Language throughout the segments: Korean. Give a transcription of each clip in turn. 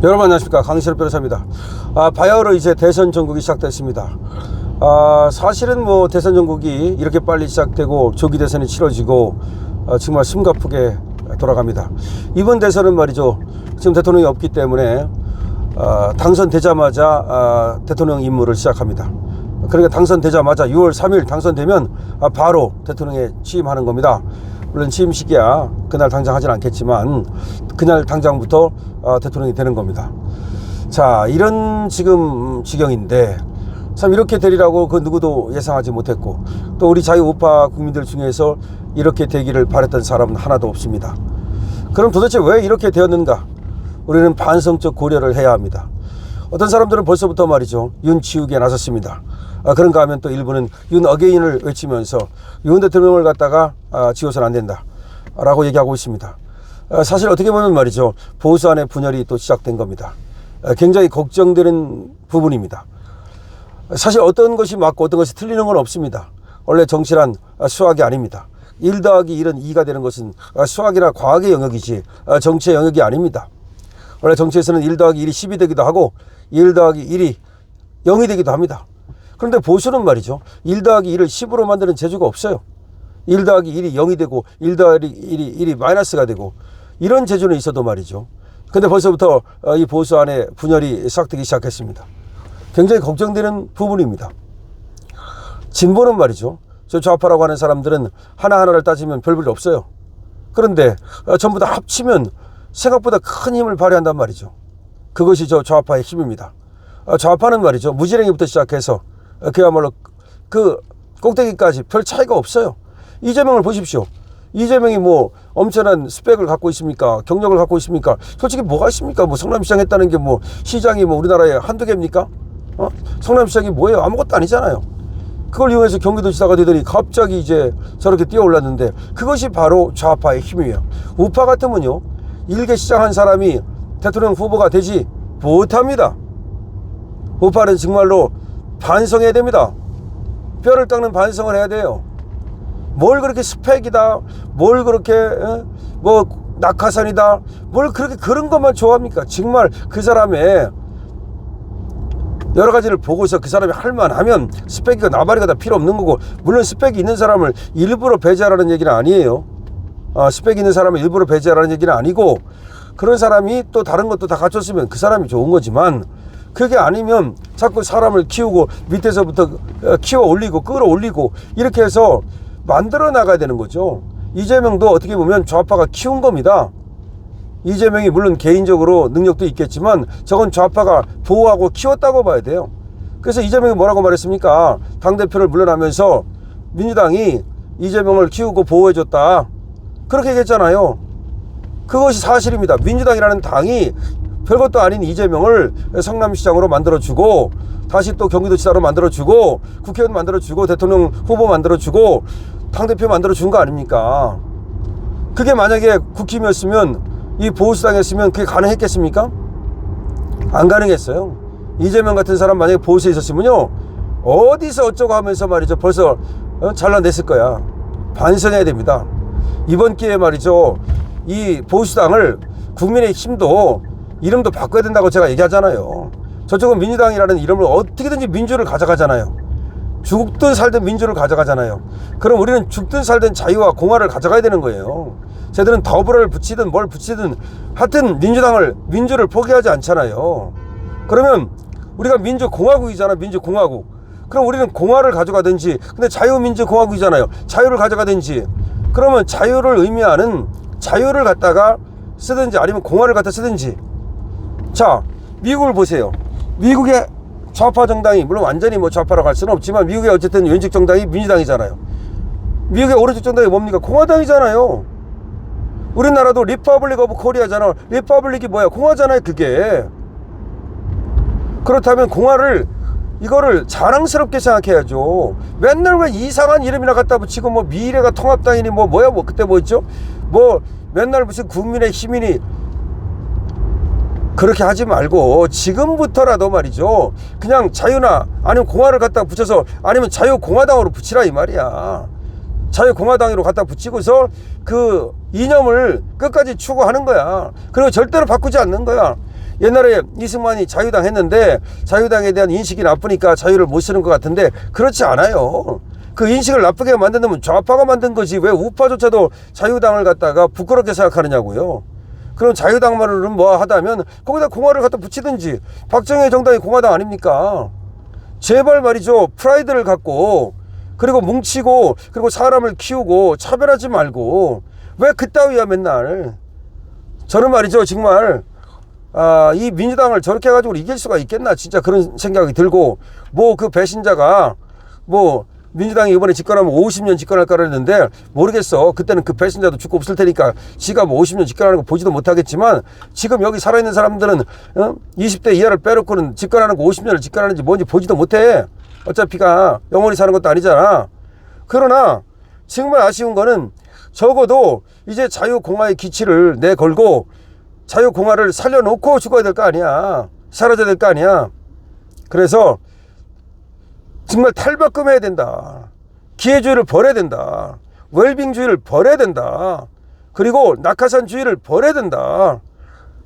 여러분 안녕하십니까, 강신업 변호사입니다. 바야흐로 이제 대선 전국이 시작됐습니다. 사실은 뭐 대선 전국이 이렇게 빨리 시작되고 조기 대선이 치러지고 정말 숨가쁘게 돌아갑니다. 이번 대선은 말이죠, 지금 대통령이 없기 때문에 당선되자마자 대통령 임무를 시작합니다. 그러니까 당선되자마자 6월 3일 당선되면 바로 대통령에 취임하는 겁니다. 물론 취임 시기야 그날 당장 하진 않겠지만 그날 당장부터 대통령이 되는 겁니다. 자, 이런 지금 지경인데 참 이렇게 되리라고 그 누구도 예상하지 못했고, 또 우리 자유우파 국민들 중에서 이렇게 되기를 바랬던 사람은 하나도 없습니다. 그럼 도대체 왜 이렇게 되었는가? 우리는 반성적 고려를 해야 합니다. 어떤 사람들은 벌써부터 말이죠, 윤 치우기에 나섰습니다. 그런가 하면 또 일부는 윤 어게인을 외치면서 윤 대통령을 갖다가 지워서는 안 된다 라고 얘기하고 있습니다. 사실 어떻게 보면 말이죠, 보수 안의 분열이 또 시작된 겁니다. 굉장히 걱정되는 부분입니다. 사실 어떤 것이 맞고 어떤 것이 틀리는 건 없습니다. 원래 정치란 수학이 아닙니다. 1 더하기 1은 2가 되는 것은 수학이나 과학의 영역이지 정치의 영역이 아닙니다. 원래 정치에서는 1 더하기 1이 10이 되기도 하고 1 더하기 1이 0이 되기도 합니다. 그런데 보수는 말이죠, 1 더하기 1을 10으로 만드는 재주가 없어요. 1 더하기 1이 0이 되고 1 더하기 1이 마이너스가 되고 이런 재주는 있어도 말이죠. 근데 벌써부터 이 보수 안에 분열이 시작되기 시작했습니다. 굉장히 걱정되는 부분입니다. 진보는 말이죠, 저 좌파라고 하는 사람들은 하나하나를 따지면 별볼이 없어요. 그런데 전부 다 합치면 생각보다 큰 힘을 발휘한단 말이죠. 그것이 저 좌파의 힘입니다. 좌파는 말이죠, 무지랭이부터 시작해서 그야말로 그 꼭대기까지 별 차이가 없어요. 이재명을 보십시오. 이재명이 뭐 엄청난 스펙을 갖고 있습니까? 경력을 갖고 있습니까? 솔직히 뭐가 있습니까? 뭐 성남시장 했다는 게 뭐 시장이 뭐 우리나라에 한두 개입니까? 성남시장이 뭐예요? 아무것도 아니잖아요. 그걸 이용해서 경기도지사가 되더니 갑자기 이제 저렇게 뛰어올랐는데, 그것이 바로 좌파의 힘이에요. 우파 같으면요, 일개 시장한 사람이 대통령 후보가 되지 못합니다. 우파는 정말로 반성해야 됩니다. 뼈를 깎는 반성을 해야 돼요. 뭘 그렇게 스펙이다, 뭘 그렇게 뭐 낙하산이다, 뭘 그렇게 그런 것만 좋아합니까? 정말 그 사람의 여러 가지를 보고서 그 사람이 할만하면 스펙이가 나발이가 다 필요 없는 거고, 물론 스펙이 있는 사람을 일부러 배제하라는 얘기는 아니에요. 스펙이 있는 사람을 일부러 배제하라는 얘기는 아니고, 그런 사람이 또 다른 것도 다 갖췄으면 그 사람이 좋은 거지만, 그게 아니면 자꾸 사람을 키우고 밑에서부터 키워 올리고 끌어올리고 이렇게 해서 만들어 나가야 되는 거죠. 이재명도 어떻게 보면 좌파가 키운 겁니다. 이재명이 물론 개인적으로 능력도 있겠지만 저건 좌파가 보호하고 키웠다고 봐야 돼요. 그래서 이재명이 뭐라고 말했습니까? 당대표를 물러나면서 민주당이 이재명을 키우고 보호해줬다, 그렇게 얘기했잖아요. 그것이 사실입니다. 민주당이라는 당이 별것도 아닌 이재명을 성남시장으로 만들어주고, 다시 또 경기도지사로 만들어주고, 국회의원 만들어주고, 대통령 후보 만들어주고, 당대표 만들어준 거 아닙니까? 그게 만약에 국힘이었으면, 이 보수당이었으면 그게 가능했겠습니까? 안 가능했어요. 이재명 같은 사람 만약에 보수에 있었으면요, 어디서 어쩌고 하면서 말이죠, 벌써 잘라냈을 거야. 반성해야 됩니다. 이번 기회에 말이죠, 이 보수당을 국민의힘도 이름도 바꿔야 된다고 제가 얘기하잖아요. 저쪽은 민주당이라는 이름을 어떻게든지 민주를 가져가잖아요. 죽든 살든 민주를 가져가잖아요. 그럼 우리는 죽든 살든 자유와 공화를 가져가야 되는 거예요. 쟤들은 더불어를 붙이든 뭘 붙이든 하여튼 민주를 포기하지 않잖아요. 그러면 우리가 민주공화국이잖아, 민주공화국. 그럼 우리는 공화를 가져가든지, 근데 자유민주공화국이잖아요. 자유를 가져가든지, 그러면 자유를 의미하는 자유를 갖다가 쓰든지 아니면 공화를 갖다 쓰든지. 자, 미국을 보세요. 미국의 좌파 정당이, 물론 완전히 뭐 좌파라고 할 수는 없지만 미국의 어쨌든 왼쪽 정당이 민주당이잖아요. 미국의 오른쪽 정당이 뭡니까? 공화당이잖아요. 우리나라도 리퍼블릭 오브 코리아잖아. 리퍼블릭이 뭐야? 공화잖아요, 그게. 그렇다면 공화를, 이거를 자랑스럽게 생각해야죠. 맨날 왜 이상한 이름이나 갖다 붙이고 뭐 미래가 통합당이니 뭐 뭐야, 뭐 그때 뭐 있죠? 뭐 맨날 무슨 국민의 힘이니, 그렇게 하지 말고 지금부터라도 말이죠, 그냥 자유나 아니면 공화를 갖다 붙여서, 아니면 자유공화당으로 붙이라 이 말이야. 자유공화당으로 갖다 붙이고서 그 이념을 끝까지 추구하는 거야. 그리고 절대로 바꾸지 않는 거야. 옛날에 이승만이 자유당 했는데 자유당에 대한 인식이 나쁘니까 자유를 못 쓰는 것 같은데 그렇지 않아요. 그 인식을 나쁘게 만든 놈은 좌파가 만든 거지 왜 우파조차도 자유당을 갖다가 부끄럽게 생각하느냐고요. 그럼 자유당만으로는 뭐 하다면 거기다 공화를 갖다 붙이든지. 박정희 정당이 공화당 아닙니까? 제발 말이죠. 프라이드를 갖고 그리고 뭉치고 그리고 사람을 키우고 차별하지 말고 왜 그따위야 맨날. 저는 말이죠 정말 이 민주당을 저렇게 해가지고 이길 수가 있겠나 진짜 그런 생각이 들고 뭐 그 배신자가 뭐 민주당이 이번에 집권하면 50년 집권할 거라 했는데 모르겠어. 그때는 그 배신자도 죽고 없을 테니까 지가 뭐 50년 집권하는 거 보지도 못하겠지만 지금 여기 살아있는 사람들은 20대 이하를 빼놓고는 집권하는 거 50년을 집권하는지 뭔지 보지도 못해. 어차피가 영원히 사는 것도 아니잖아. 그러나 정말 아쉬운 거는 적어도 이제 자유공화의 기치를 내걸고 자유공화를 살려놓고 죽어야 될 거 아니야. 사라져야 될 거 아니야. 그래서 정말 탈바꿈해야 된다. 기회주의를 버려야 된다. 웰빙주의를 버려야 된다. 그리고 낙하산주의를 버려야 된다.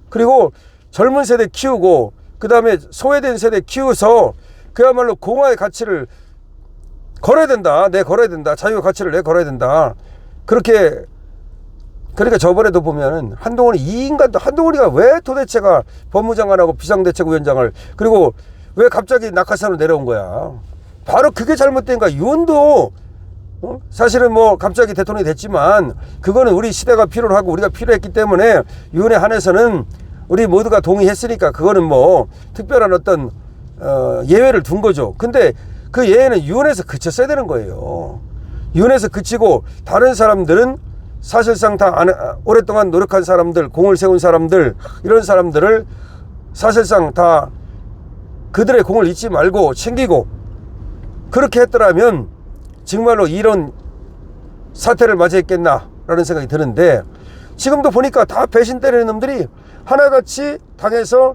그리고 젊은 세대 키우고 그 다음에 소외된 세대 키워서 그야말로 공화의 가치를 걸어야 된다. 내걸어야 된다. 자유의 가치를 내걸어야 된다. 그렇게 그러니까 저번에도 보면은 한동훈이 이 인간도 한동훈이가 왜 도대체가 법무장관하고 비상대책위원장을 그리고 왜 갑자기 낙하산으로 내려온 거야. 바로 그게 잘못된 거야. 유은도 사실은 뭐 갑자기 대통령이 됐지만 그거는 우리 시대가 필요로 하고 우리가 필요했기 때문에 유은에 한해서는 우리 모두가 동의했으니까 그거는 뭐 특별한 어떤 예외를 둔 거죠. 근데 그 예외는 유은에서 그쳤어야 되는 거예요. 유은에서 그치고 다른 사람들은 사실상 다 오랫동안 노력한 사람들, 공을 세운 사람들, 이런 사람들을 사실상 다 그들의 공을 잊지 말고 챙기고 그렇게 했더라면 정말로 이런 사태를 맞이했겠나라는 생각이 드는데 지금도 보니까 다 배신 때리는 놈들이 하나같이 당에서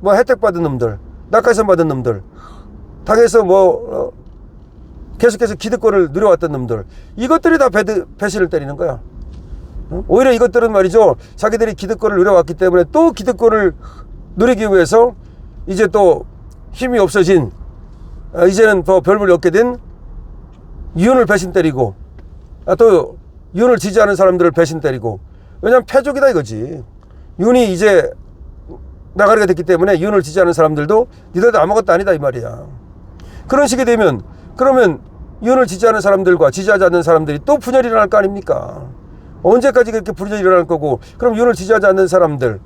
뭐 혜택 받은 놈들, 낙하산 받은 놈들, 당에서 뭐 계속해서 기득권을 누려왔던 놈들 이것들이 다 배신을 때리는 거야. 오히려 이것들은 말이죠 자기들이 기득권을 누려왔기 때문에 또 기득권을 누리기 위해서 이제 또 힘이 없어진 이제는 더 별볼이 없게 된 유은을 배신 때리고 또 유은을 지지하는 사람들을 배신 때리고 왜냐면 패족이다 이거지. 유은이 이제 나가리가 됐기 때문에 유은을 지지하는 사람들도 니들도 아무것도 아니다 이 말이야. 그런 식이 되면 그러면 유은을 지지하는 사람들과 지지하지 않는 사람들이 또 분열이 일어날 거 아닙니까? 언제까지 그렇게 분열이 일어날 거고 그럼 유은을 지지하지 않는 사람들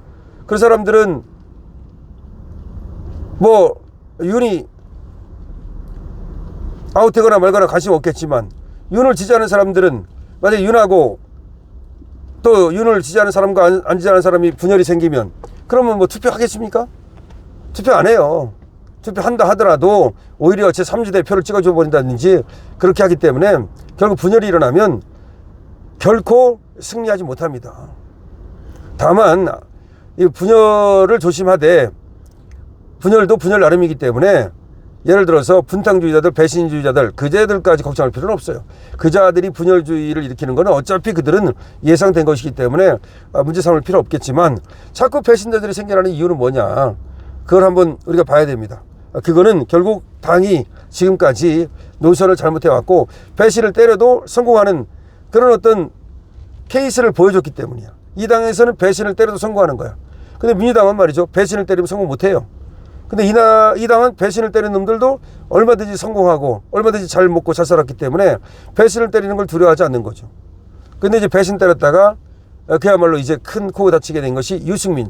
그 사람들은 뭐 유은이 아웃되거나 말거나 관심 없겠지만 윤을 지지하는 사람들은 만약에 윤하고 또 윤을 지지하는 사람과 안 지지하는 사람이 분열이 생기면 그러면 뭐 투표하겠습니까? 투표 안 해요. 투표한다 하더라도 오히려 제3지대 표를 찍어줘 버린다든지 그렇게 하기 때문에 결국 분열이 일어나면 결코 승리하지 못합니다. 다만 이 분열을 조심하되 분열도 분열 나름이기 때문에 예를 들어서 분탕주의자들, 배신주의자들 그자들까지 걱정할 필요는 없어요. 그자들이 분열주의를 일으키는 것은 어차피 그들은 예상된 것이기 때문에 문제 삼을 필요 없겠지만 자꾸 배신자들이 생겨나는 이유는 뭐냐 그걸 한번 우리가 봐야 됩니다. 그거는 결국 당이 지금까지 노선을 잘못해왔고 배신을 때려도 성공하는 그런 어떤 케이스를 보여줬기 때문이야. 이 당에서는 배신을 때려도 성공하는 거야. 근데 민주당은 말이죠 배신을 때리면 성공 못해요. 근데 이 당은 배신을 때리는 놈들도 얼마든지 성공하고 얼마든지 잘 먹고 잘 살았기 때문에 배신을 때리는 걸 두려워하지 않는 거죠. 근데 이제 배신 때렸다가 그야말로 이제 큰 코 다치게 된 것이 유승민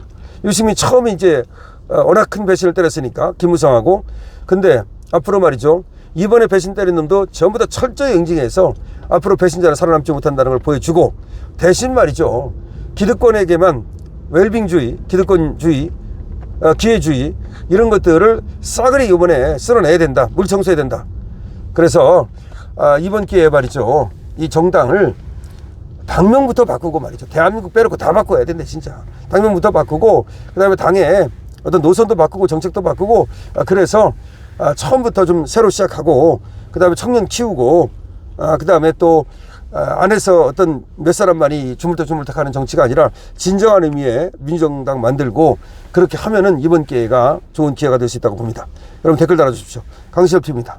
처음에 이제 워낙 큰 배신을 때렸으니까 김무성하고. 근데 앞으로 말이죠 이번에 배신 때린 놈도 전부 다 철저히 응징해서 앞으로 배신자는 살아남지 못한다는 걸 보여주고 대신 말이죠 기득권에게만 웰빙주의, 기득권주의, 기회주의 이런 것들을 싸그리 이번에 쓸어내야 된다. 물 청소해야 된다. 그래서 이번 기회에 말이죠 이 정당을 당명부터 바꾸고 말이죠 대한민국 빼놓고 다 바꿔야 된다 진짜. 당명부터 바꾸고 그 다음에 당의 어떤 노선도 바꾸고 정책도 바꾸고 그래서 처음부터 좀 새로 시작하고 그 다음에 청년 키우고 그 다음에 또 안에서 어떤 몇 사람만이 주물럭주물럭하는 정치가 아니라 진정한 의미의 민주정당 만들고 그렇게 하면은 이번 기회가 좋은 기회가 될 수 있다고 봅니다. 여러분 댓글 달아주십시오. 강시엽TV입니다.